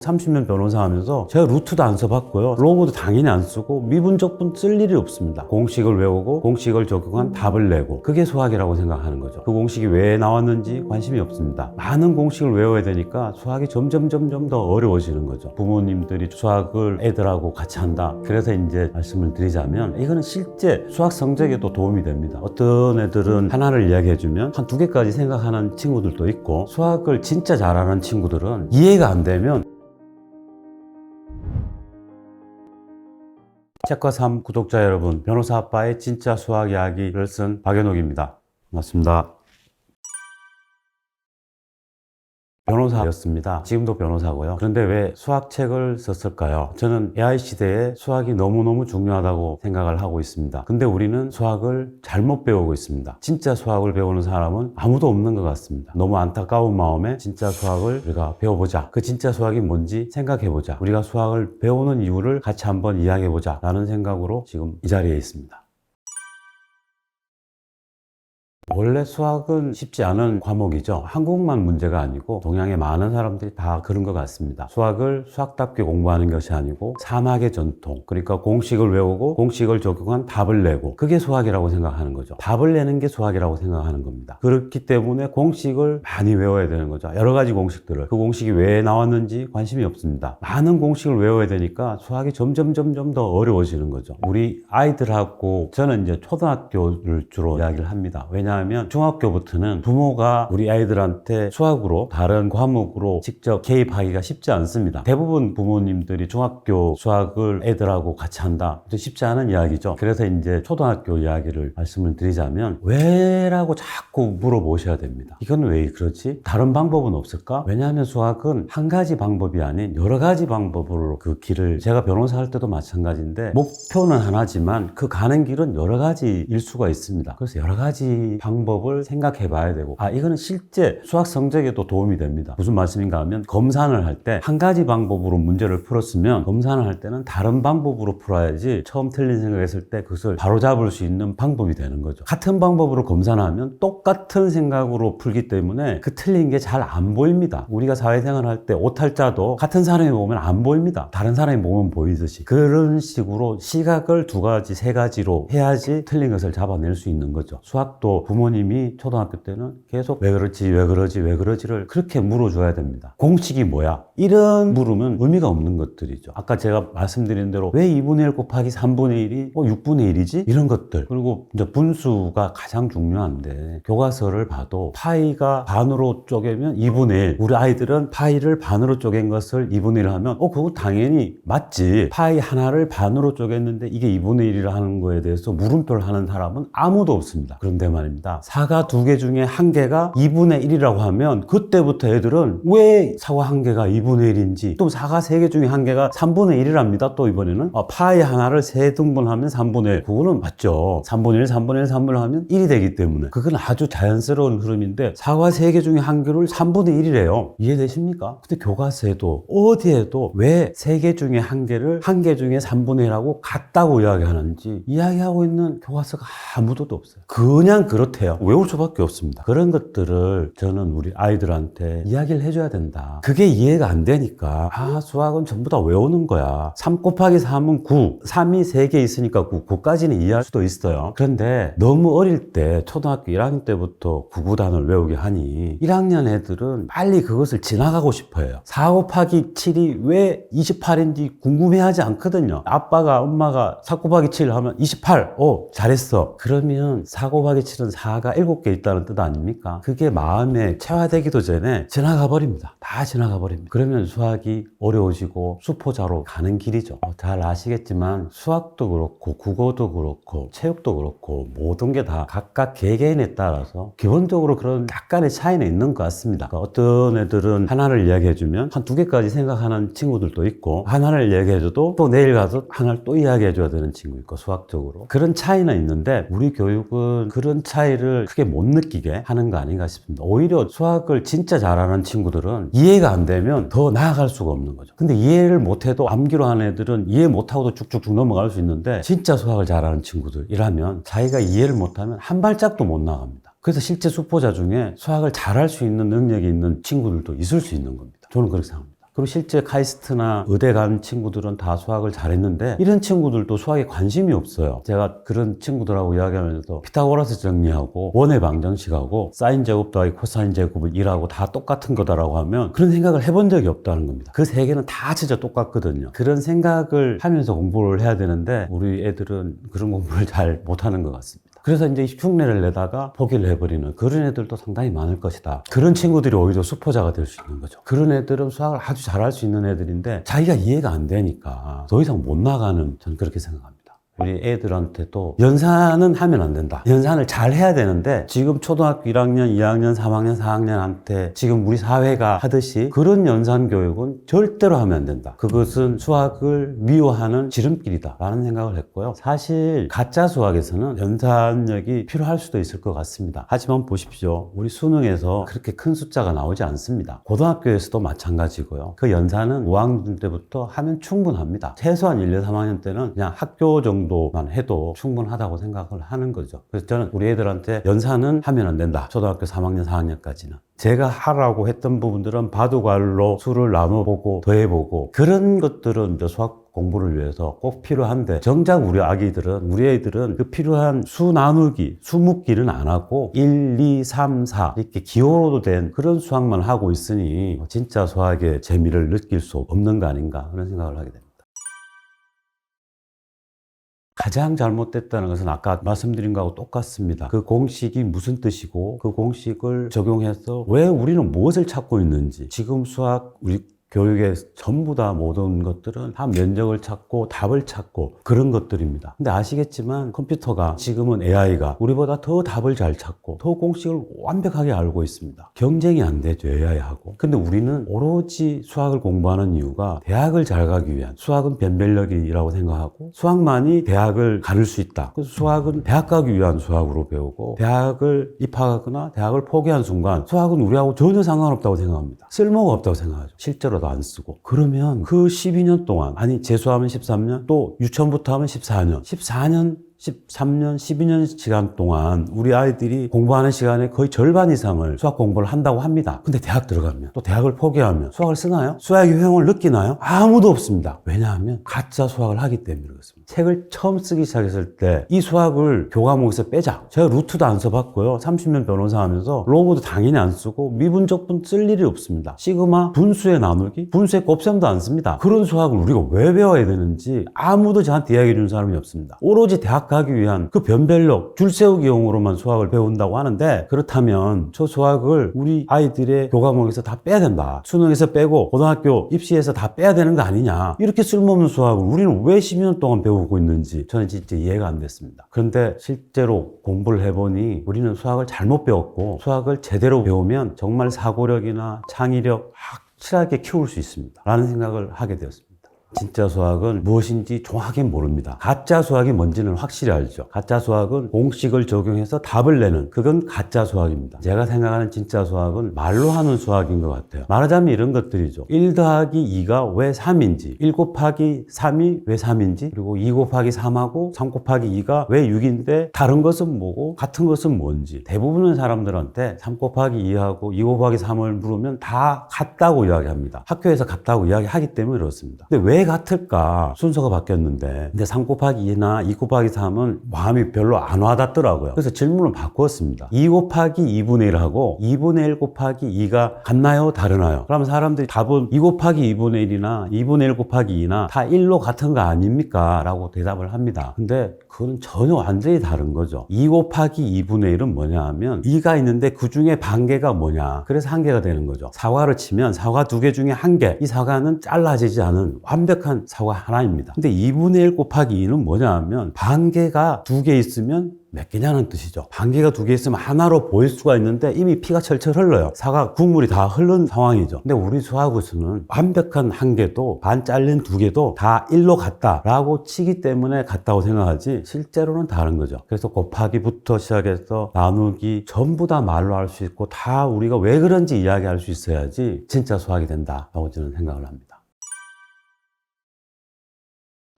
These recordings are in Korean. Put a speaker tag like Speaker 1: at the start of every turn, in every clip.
Speaker 1: 30년 변호사 하면서 제가 루트도 안 써봤고요. 로고도 당연히 안 쓰고 미분적분 쓸 일이 없습니다. 공식을 외우고 공식을 적용한 답을 내고 그게 수학이라고 생각하는 거죠. 그 공식이 왜 나왔는지 관심이 없습니다. 많은 공식을 외워야 되니까 수학이 점점 더 어려워지는 거죠. 부모님들이 수학을 애들하고 같이 한다. 그래서 이제 말씀을 드리자면 이거는 실제 수학 성적에도 도움이 됩니다. 어떤 애들은 하나를 이야기해주면 한 2개까지 생각하는 친구들도 있고 수학을 진짜 잘하는 친구들은 이해가 안 되면 책과 삶 구독자 여러분, 변호사 아빠의 진짜 수학 이야기를 쓴 박연옥입니다. 반갑습니다. 변호사였습니다. 지금도 변호사고요. 그런데 왜 수학책을 썼을까요? 저는 AI 시대에 수학이 너무너무 중요하다고 생각을 하고 있습니다. 근데 우리는 수학을 잘못 배우고 있습니다. 진짜 수학을 배우는 사람은 아무도 없는 것 같습니다. 너무 안타까운 마음에 진짜 수학을 우리가 배워보자. 그 진짜 수학이 뭔지 생각해보자. 우리가 수학을 배우는 이유를 같이 한번 이야기해보자 라는 생각으로 지금 이 자리에 있습니다. 원래 수학은 쉽지 않은 과목이죠. 한국만 문제가 아니고 동양의 많은 사람들이 다 그런 것 같습니다. 수학을 수학답게 공부하는 것이 아니고 사막의 전통, 그러니까 공식을 외우고 공식을 적용한 답을 내고 그게 수학이라고 생각하는 거죠. 답을 내는 게 수학이라고 생각하는 겁니다. 그렇기 때문에 공식을 많이 외워야 되는 거죠. 여러 가지 공식들을. 그 공식이 왜 나왔는지 관심이 없습니다. 많은 공식을 외워야 되니까 수학이 점점 더 어려워지는 거죠. 우리 아이들하고 저는 이제 초등학교를 주로 이야기를 합니다. 왜냐하면 중학교부터는 부모가 우리 아이들한테 수학으로 다른 과목으로 직접 개입하기가 쉽지 않습니다. 대부분 부모님들이 중학교 수학을 애들하고 같이 한다. 쉽지 않은 이야기죠. 그래서 이제 초등학교 이야기를 말씀을 드리자면 왜라고 자꾸 물어보셔야 됩니다. 이건 왜 그렇지? 다른 방법은 없을까? 왜냐하면 수학은 한 가지 방법이 아닌 여러 가지 방법으로 그 길을, 제가 변호사 할 때도 마찬가지인데 목표는 하나지만 그 가는 길은 여러 가지일 수가 있습니다. 그래서 여러 가지 방법을 생각해 봐야 되고, 이거는 실제 수학 성적에도 도움이 됩니다. 무슨 말씀인가 하면 검산을 할 때 한 가지 방법으로 문제를 풀었으면 검산을 할 때는 다른 방법으로 풀어야지 처음 틀린 생각했을 때 그것을 바로잡을 수 있는 방법이 되는 거죠. 같은 방법으로 검산하면 똑같은 생각으로 풀기 때문에 그 틀린 게 잘 안 보입니다. 우리가 사회생활 할 때 오탈자도 같은 사람이 보면 안 보입니다. 다른 사람이 보면 보이듯이. 그런 식으로 시각을 2가지, 3가지로 해야지 틀린 것을 잡아낼 수 있는 거죠. 수학도 부모님이 초등학교 때는 계속 왜 그러지를 그렇게 물어줘야 됩니다. 공식이 뭐야? 이런 물으면 의미가 없는 것들이죠. 아까 제가 말씀드린 대로 왜 2분의 1 곱하기 3분의 1이 6분의 1이지? 이런 것들. 그리고 이제 분수가 가장 중요한데 교과서를 봐도 파이가 반으로 쪼개면 2분의 1. 우리 아이들은 파이를 반으로 쪼갠 것을 2분의 1 하면 그거 당연히 맞지. 파이 하나를 반으로 쪼갰는데 이게 2분의 1이라 하는 거에 대해서 물음표를 하는 사람은 아무도 없습니다. 그런데 말입니다. 사과 2개 중에 1개가 2분의 1이라고 하면 그때부터 애들은 왜 사과 1개가 2분의 1인지, 또 사과 3개 중에 1개가 3분의 1이랍니다. 또 이번에는 파이 하나를 3등분하면 3분의 1. 그거는 맞죠. 3분의 1 하면 1이 되기 때문에 그건 아주 자연스러운 흐름인데 사과 3개 중에 1개를 3분의 1이래요. 이해되십니까? 근데 교과서에도 어디에도 왜 3개 중에 1개를 1개 중에 3분의 1하고 같다고 이야기하는지 이야기하고 있는 교과서가 아무도 없어요. 그냥 그렇대요. 외울 수밖에 없습니다. 그런 것들을 저는 우리 아이들한테 이야기를 해줘야 된다. 그게 이해가 안 되니까 수학은 전부 다 외우는 거야. 3 곱하기 3은 9, 3이 3개 있으니까 9까지는 이해할 수도 있어요. 그런데 너무 어릴 때 초등학교 1학년 때부터 구구단을 외우게 하니 1학년 애들은 빨리 그것을 지나가고 싶어요. 4 곱하기 7이 왜 28인지 궁금해하지 않거든요. 아빠가 엄마가 4 곱하기 7 하면 28, 잘했어. 그러면 4 곱하기 7은 4가 7개 있다는 뜻 아닙니까? 그게 마음에 체화되기도 전에 지나가 버립니다. 다 지나가 버립니다. 그러면 수학이 어려워지고 수포자로 가는 길이죠. 잘 아시겠지만 수학도 그렇고 국어도 그렇고 체육도 그렇고 모든 게 다 각각 개개인에 따라서 기본적으로 그런 약간의 차이는 있는 것 같습니다. 그러니까 어떤 애들은 하나를 이야기해주면 한 2개까지 생각하는 친구들도 있고, 하나를 이야기해줘도 또 내일 가서 하나를 또 이야기해줘야 되는 친구 있고, 수학적으로 그런 차이는 있는데 우리 교육은 그런 차이를 크게 못 느끼게 하는 거 아닌가 싶습니다. 오히려 수학을 진짜 잘하는 친구들은 이해가 안 되면 더 나아갈 수가 없는 거죠. 근데 이해를 못해도 암기로 하는 애들은 이해 못하고도 쭉쭉 넘어갈 수 있는데, 진짜 수학을 잘하는 친구들이라면 자기가 이해를 못하면 한 발짝도 못 나갑니다. 그래서 실제 수포자 중에 수학을 잘할 수 있는 능력이 있는 친구들도 있을 수 있는 겁니다. 저는 그렇게 생각합니다. 그리고 실제 카이스트나 의대 간 친구들은 다 수학을 잘했는데 이런 친구들도 수학에 관심이 없어요. 제가 그런 친구들하고 이야기하면서 피타고라스 정리하고 원의 방정식하고 사인 제곱 더하기 코사인 제곱을 1하고 다 똑같은 거다라고 하면 그런 생각을 해본 적이 없다는 겁니다. 그 세 개는 다 진짜 똑같거든요. 그런 생각을 하면서 공부를 해야 되는데 우리 애들은 그런 공부를 잘 못하는 것 같습니다. 그래서 이제 흉내를 내다가 포기를 해버리는 그런 애들도 상당히 많을 것이다. 그런 친구들이 오히려 수포자가 될 수 있는 거죠. 그런 애들은 수학을 아주 잘할 수 있는 애들인데 자기가 이해가 안 되니까 더 이상 못 나가는, 저는 그렇게 생각합니다. 우리 애들한테도 연산은 하면 안 된다. 연산을 잘 해야 되는데 지금 초등학교 1학년, 2학년, 3학년, 4학년한테 지금 우리 사회가 하듯이 그런 연산 교육은 절대로 하면 안 된다. 그것은 수학을 미워하는 지름길이다 라는 생각을 했고요. 사실 가짜 수학에서는 연산력이 필요할 수도 있을 것 같습니다. 하지만 보십시오. 우리 수능에서 그렇게 큰 숫자가 나오지 않습니다. 고등학교에서도 마찬가지고요. 그 연산은 5학년 때부터 하면 충분합니다. 최소한 1, 2, 3학년 때는 그냥 학교 정도만 해도 충분하다고 생각을 하는 거죠. 그래서 저는 우리 애들한테 연산은 하면 안 된다. 초등학교 3학년, 4학년까지는. 제가 하라고 했던 부분들은 바둑알로 수를 나눠보고 더해보고 그런 것들은 이제 수학 공부를 위해서 꼭 필요한데 정작 우리 애들은 그 필요한 수 나누기, 수 묶기는 안 하고 1, 2, 3, 4 이렇게 기호로 된 그런 수학만 하고 있으니 진짜 수학의 재미를 느낄 수 없는 거 아닌가 그런 생각을 하게 됩니다. 가장 잘못됐다는 것은 아까 말씀드린 거하고 똑같습니다. 그 공식이 무슨 뜻이고 그 공식을 적용해서 왜 우리는 무엇을 찾고 있는지, 지금 수학 우리 교육의 전부 다 모든 것들은 다 면적을 찾고 답을 찾고 그런 것들입니다. 근데 아시겠지만 컴퓨터가 지금은 AI가 우리보다 더 답을 잘 찾고 더 공식을 완벽하게 알고 있습니다. 경쟁이 안 되죠, AI하고. 근데 우리는 오로지 수학을 공부하는 이유가 대학을 잘 가기 위한, 수학은 변별력이라고 생각하고 수학만이 대학을 가를 수 있다. 그래서 수학은 대학 가기 위한 수학으로 배우고 대학을 입학하거나 대학을 포기한 순간 수학은 우리하고 전혀 상관없다고 생각합니다. 쓸모가 없다고 생각하죠. 실제로 안 쓰고. 그러면 그 12년 동안, 아니 재수하면 13년, 또 유치원부터 하면 14년, 13년, 12년 시간 동안 우리 아이들이 공부하는 시간에 거의 절반 이상을 수학 공부를 한다고 합니다. 근데 대학 들어가면, 또 대학을 포기하면 수학을 쓰나요? 수학의 효용을 느끼나요? 아무도 없습니다. 왜냐하면 가짜 수학을 하기 때문에 그렇습니다. 책을 처음 쓰기 시작했을 때 이 수학을 교과목에서 빼자. 제가 루트도 안 써봤고요. 30년 변호사 하면서 로고도 당연히 안 쓰고 미분적분 쓸 일이 없습니다. 시그마, 분수의 나누기, 분수의 곱셈도 안 씁니다. 그런 수학을 우리가 왜 배워야 되는지 아무도 저한테 이야기해 준 사람이 없습니다. 오로지 대학 가기 위한 그 변별력, 줄세우기용으로만 수학을 배운다고 하는데, 그렇다면 저 수학을 우리 아이들의 교과목에서 다 빼야 된다. 수능에서 빼고 고등학교 입시에서 다 빼야 되는 거 아니냐. 이렇게 쓸모없는 수학을 우리는 왜 12년 동안 배우고 있는지 저는 진짜 이해가 안 됐습니다. 그런데 실제로 공부를 해보니 우리는 수학을 잘못 배웠고 수학을 제대로 배우면 정말 사고력이나 창의력 확실하게 키울 수 있습니다. 라는 생각을 하게 되었습니다. 진짜 수학은 무엇인지 정확히 모릅니다. 가짜 수학이 뭔지는 확실히 알죠. 가짜 수학은 공식을 적용해서 답을 내는, 그건 가짜 수학입니다. 제가 생각하는 진짜 수학은 말로 하는 수학인 것 같아요. 말하자면 이런 것들이죠. 1 더하기 2가 왜 3인지, 1 곱하기 3이 왜 3인지, 그리고 2 곱하기 3하고 3 곱하기 2가 왜 6인데 다른 것은 뭐고 같은 것은 뭔지. 대부분의 사람들한테 3 곱하기 2하고 2 곱하기 3을 물으면 다 같다고 이야기합니다. 학교에서 같다고 이야기하기 때문에 그렇습니다. 근데 왜 같을까? 순서가 바뀌었는데. 근데 3 곱하기 2나 2 곱하기 3은 마음이 별로 안 와닿더라고요. 그래서 질문을 바꾸었습니다. 2 곱하기 2분의 1하고 2분의 1 곱하기 2가 같나요? 다르나요? 그러면 사람들이 답은 2 곱하기 2분의 1이나 2분의 1 곱하기 2나 다 1로 같은 거 아닙니까? 라고 대답을 합니다. 근데 그건 전혀 완전히 다른 거죠. 2 곱하기 2분의 1은 뭐냐 하면 2가 있는데 그 중에 반개가 뭐냐. 그래서 한 개가 되는 거죠. 사과를 치면 사과 2개 중에 한 개. 이 사과는 잘라지지 않은 완벽한 사과 하나입니다. 근데 2분의 1 곱하기 2는 뭐냐 하면 반개가 2개 있으면 몇 개냐는 뜻이죠. 반개가 2개 있으면 하나로 보일 수가 있는데 이미 피가 철철 흘러요. 사과 국물이 다 흐른 상황이죠. 근데 우리 수학에서는 완벽한 한 개도 반 잘린 2개도 다 1로 같다라고 치기 때문에 같다고 생각하지 실제로는 다른 거죠. 그래서 곱하기부터 시작해서 나누기 전부 다 말로 할 수 있고 다 우리가 왜 그런지 이야기할 수 있어야지 진짜 수학이 된다라고 저는 생각을 합니다.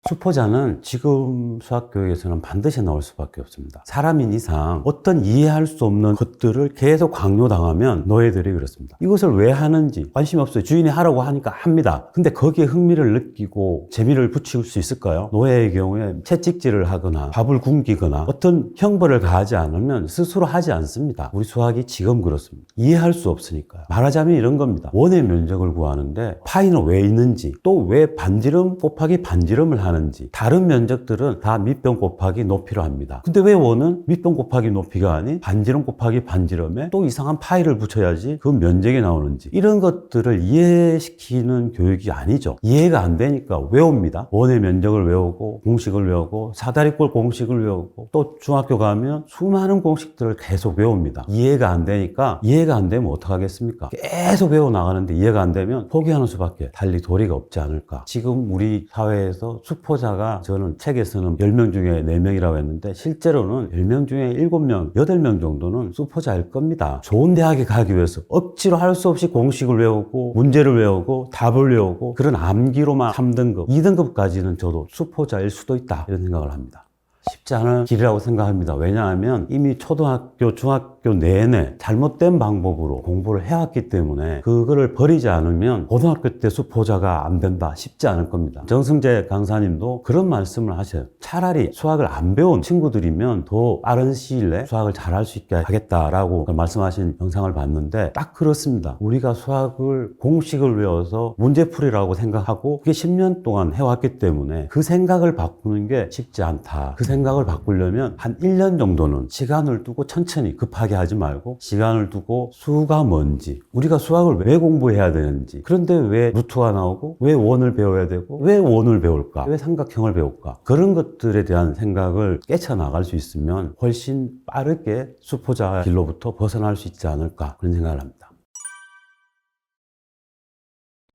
Speaker 1: 수포자는 지금 수학교육에서는 반드시 나올 수밖에 없습니다. 사람인 이상 어떤 이해할 수 없는 것들을 계속 강요당하면 노예들이 그렇습니다. 이것을 왜 하는지 관심이 없어요. 주인이 하라고 하니까 합니다. 근데 거기에 흥미를 느끼고 재미를 붙일 수 있을까요? 노예의 경우에 채찍질을 하거나 밥을 굶기거나 어떤 형벌을 가하지 않으면 스스로 하지 않습니다. 우리 수학이 지금 그렇습니다. 이해할 수 없으니까요. 말하자면 이런 겁니다. 원의 면적을 구하는데 파이는 왜 있는지, 또 왜 반지름 곱하기 반지름을 하는지, 다른 면적들은 다 밑변 곱하기 높이로 합니다. 근데 왜 원은 밑변 곱하기 높이가 아닌 반지름 곱하기 반지름에 또 이상한 파이를 붙여야지 그 면적이 나오는지, 이런 것들을 이해시키는 교육이 아니죠. 이해가 안 되니까 외웁니다. 원의 면적을 외우고 공식을 외우고 사다리꼴 공식을 외우고, 또 중학교 가면 수많은 공식들을 계속 외웁니다. 이해가 안 되니까, 이해가 안 되면 어떡하겠습니까? 계속 외워나가는데 이해가 안 되면 포기하는 수밖에 달리 도리가 없지 않을까. 지금 우리 사회에서 수포자가, 저는 책에서는 10명 중에 4명이라고 했는데 실제로는 10명 중에 7명, 8명 정도는 수포자일 겁니다. 좋은 대학에 가기 위해서 억지로 할 수 없이 공식을 외우고 문제를 외우고 답을 외우고 그런 암기로만 3등급, 2등급까지는 저도 수포자일 수도 있다, 이런 생각을 합니다. 쉽지 않은 길이라고 생각합니다. 왜냐하면 이미 초등학교, 중학교 내내 잘못된 방법으로 공부를 해왔기 때문에 그거를 버리지 않으면 고등학교 때 수포자가 안 된다, 쉽지 않을 겁니다. 정승재 강사님도 그런 말씀을 하셔요. 차라리 수학을 안 배운 친구들이면 더 빠른 시일 내에 수학을 잘할 수 있게 하겠다라고 말씀하신 영상을 봤는데 딱 그렇습니다. 우리가 수학을 공식을 외워서 문제풀이라고 생각하고 그게 10년 동안 해왔기 때문에 그 생각을 바꾸는 게 쉽지 않다. 그 생각을 바꾸려면 한 1년 정도는 시간을 두고 천천히, 급하게 하지 말고 시간을 두고 수가 뭔지, 우리가 수학을 왜 공부해야 되는지, 그런데 왜 루트가 나오고 왜 원을 배워야 되고 왜 원을 배울까, 왜 삼각형을 배울까, 그런 것들에 대한 생각을 깨쳐나갈 수 있으면 훨씬 빠르게 수포자 길로부터 벗어날 수 있지 않을까, 그런 생각을 합니다.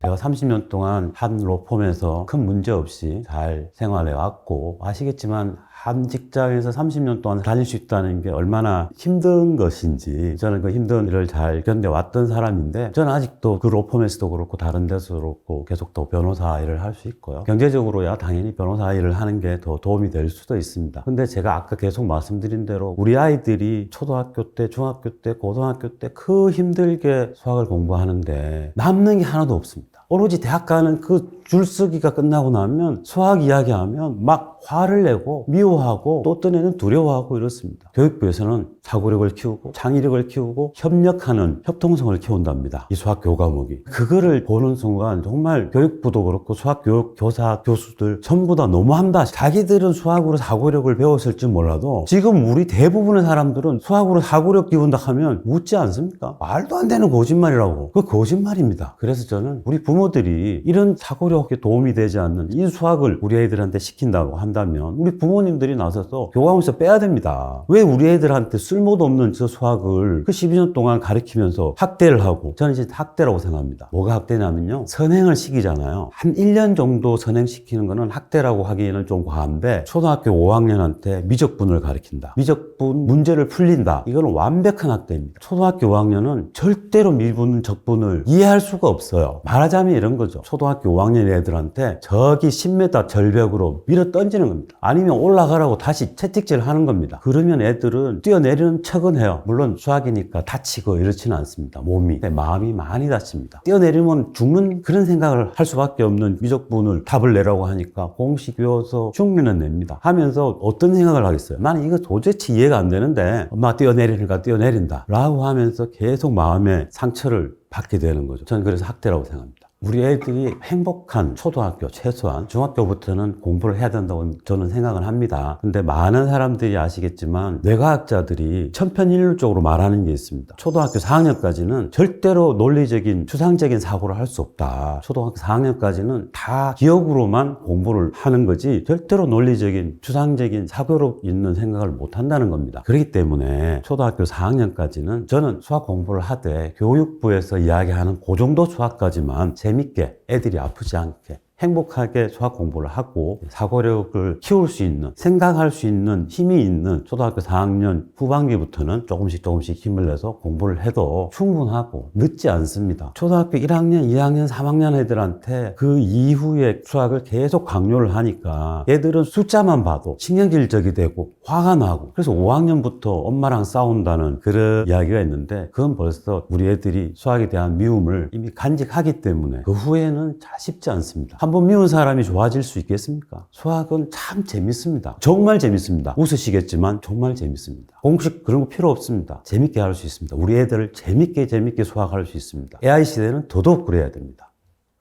Speaker 1: 제가 30년 동안 한 로펌에서 큰 문제 없이 잘 생활해 왔고, 아시겠지만 한 직장에서 30년 동안 다닐 수 있다는 게 얼마나 힘든 것인지, 저는 그 힘든 일을 잘 견뎌왔던 사람인데, 저는 아직도 그 로펌에서도 그렇고 다른 데서도 그렇고 계속 또 변호사 일을 할 수 있고요. 경제적으로야 당연히 변호사 일을 하는 게 더 도움이 될 수도 있습니다. 근데 제가 아까 계속 말씀드린 대로 우리 아이들이 초등학교 때, 중학교 때, 고등학교 때 그 힘들게 수학을 공부하는데 남는 게 하나도 없습니다. 오로지 대학 가는 그 줄서기가 끝나고 나면 수학 이야기하면 막 화를 내고 미워하고 또 어떤 애는 두려워하고 이렇습니다. 교육부에서는 사고력을 키우고 창의력을 키우고 협력하는 협동성을 키운답니다. 이 수학 교과목이. 그거를 보는 순간 정말 교육부도 그렇고 수학교육 교사, 교수들 전부 다 너무한다. 자기들은 수학으로 사고력을 배웠을지 몰라도 지금 우리 대부분의 사람들은 수학으로 사고력 키운다 하면 묻지 않습니까? 말도 안 되는 거짓말이라고. 그 거짓말입니다. 그래서 저는 우리 부모들이 이런 사고력에 도움이 되지 않는 이 수학을 우리 애들한테 시킨다고 한다면 우리 부모님들이 나서서 교과목에서 빼야 됩니다. 왜 우리 애들한테 쓸모도 없는 저 수학을 그 12년 동안 가르치면서 학대를 하고, 저는 이제 학대라고 생각합니다. 뭐가 학대냐면요, 선행을 시키잖아요. 한 1년 정도 선행시키는 거는 학대라고 하기에는 좀 과한데, 초등학교 5학년한테 미적분을 가르친다, 미적분 문제를 풀린다, 이거는 완벽한 학대입니다. 초등학교 5학년은 절대로 미분, 적분을 이해할 수가 없어요. 말하자면 이런 거죠. 초등학교 5학년 애들한테 저기 10m 절벽으로 밀어 던지는 겁니다. 아니면 올라가라고 다시 채찍질 하는 겁니다. 그러면 애들은 뛰어내리는 척은 해요. 물론 수학이니까 다치고 이렇지는 않습니다. 몸이. 근데 마음이 많이 다칩니다. 뛰어내리면 죽는 그런 생각을 할 수밖에 없는 미적분을 답을 내라고 하니까 공식 외워서 흉내는 냅니다. 하면서 어떤 생각을 하겠어요? 나는 이거 도대체 이해가 안 되는데 엄마가 뛰어내리니까 뛰어내린다 라고 하면서 계속 마음에 상처를 받게 되는 거죠. 저는 그래서 학대라고 생각합니다. 우리 애들이 행복한 초등학교, 최소한 중학교부터는 공부를 해야 된다고 저는 생각을 합니다. 근데 많은 사람들이 아시겠지만 뇌과학자들이 천편일률적으로 말하는 게 있습니다. 초등학교 4학년까지는 절대로 논리적인, 추상적인 사고를 할 수 없다. 초등학교 4학년까지는 다 기억으로만 공부를 하는 거지 절대로 논리적인, 추상적인 사고력 있는 생각을 못 한다는 겁니다. 그렇기 때문에 초등학교 4학년까지는 저는 수학 공부를 하되 교육부에서 이야기하는 그 정도 수학까지만 재밌게 애들이 아프지 않게 행복하게 수학 공부를 하고 사고력을 키울 수 있는, 생각할 수 있는 힘이 있는 초등학교 4학년 후반기부터는 조금씩 힘을 내서 공부를 해도 충분하고 늦지 않습니다. 초등학교 1학년, 2학년, 3학년 애들한테 그 이후에 수학을 계속 강요를 하니까 얘들은 숫자만 봐도 신경질적이 되고 화가 나고, 그래서 5학년부터 엄마랑 싸운다는 그런 이야기가 있는데, 그건 벌써 우리 애들이 수학에 대한 미움을 이미 간직하기 때문에 그 후에는 잘 쉽지 않습니다. 한번 미운 사람이 좋아질 수 있겠습니까? 수학은 참 재밌습니다. 정말 재밌습니다. 웃으시겠지만 정말 재밌습니다. 공식 그런 거 필요 없습니다. 재밌게 할 수 있습니다. 우리 애들을 재밌게 수학할 수 있습니다. AI 시대는 더더욱 그래야 됩니다.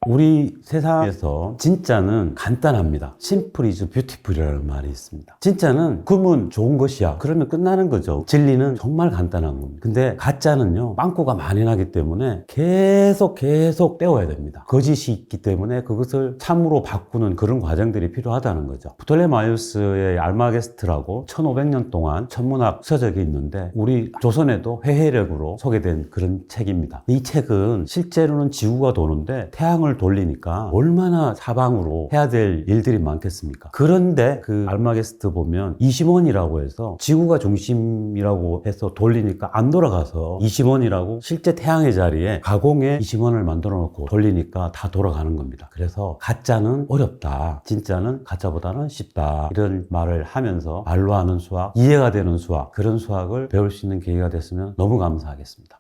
Speaker 1: 우리 세상에서 진짜는 간단합니다. Simple is beautiful이라는 말이 있습니다. 진짜는 금은 좋은 것이야. 그러면 끝나는 거죠. 진리는 정말 간단한 겁니다. 근데 가짜는요, 빵꾸가 많이 나기 때문에 계속 떼워야 됩니다. 거짓이 있기 때문에 그것을 참으로 바꾸는 그런 과정들이 필요하다는 거죠. 프톨레마이오스의 알마게스트라고 1500년 동안 천문학 서적이 있는데, 우리 조선에도 회해력으로 소개된 그런 책입니다. 이 책은 실제로는 지구가 도는데 태양을 돌리니까 얼마나 사방으로 해야 될 일들이 많겠습니까? 그런데 그 알마게스트 보면 20원이라고 해서 지구가 중심이라고 해서 돌리니까 안 돌아가서 20원이라고 실제 태양의 자리에 가공에 20원을 만들어 놓고 돌리니까 다 돌아가는 겁니다. 그래서 가짜는 어렵다, 진짜는 가짜보다는 쉽다, 이런 말을 하면서 말로 하는 수학, 이해가 되는 수학, 그런 수학을 배울 수 있는 계기가 됐으면 너무 감사하겠습니다.